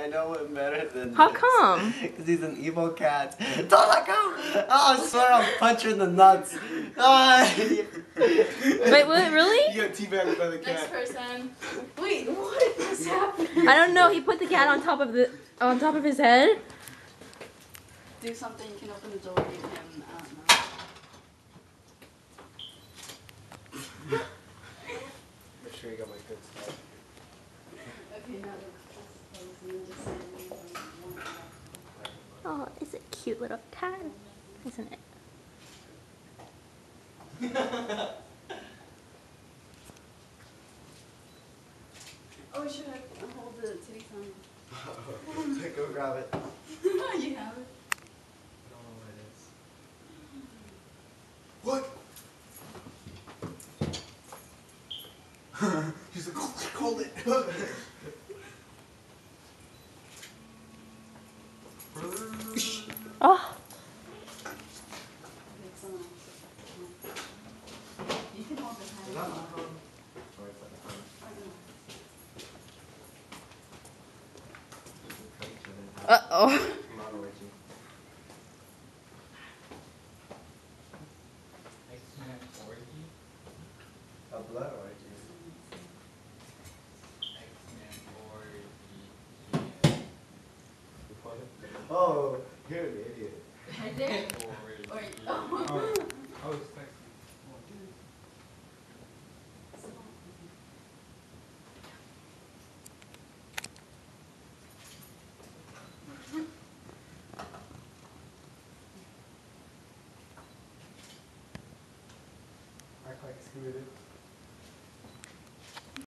I know him better than How this. come? Because he's an evil cat. Don't let go! Oh, I swear I'll punch you in the nuts. Oh. Wait, really? You got teabagged by the cat. Next person. Wait, what is happening? I don't know. He put the cat on top of his head. Do something. You can open the door. Give him. I don't know. Make sure you got my good stuff. Okay, now let's just say Oh, it's a cute little cat, isn't it? Oh, should I hold the titty tongue? Go grab it. You have it. I don't know what it is. What? She's like, hold it. Oh. You can hold the Is hand. that my phone? Or is that the phone? Uh-oh. Come on, Reggie. A blood orgy. Oh, you're an idiot. Right there? Wait. Oh. I was texting. Act like it's committed.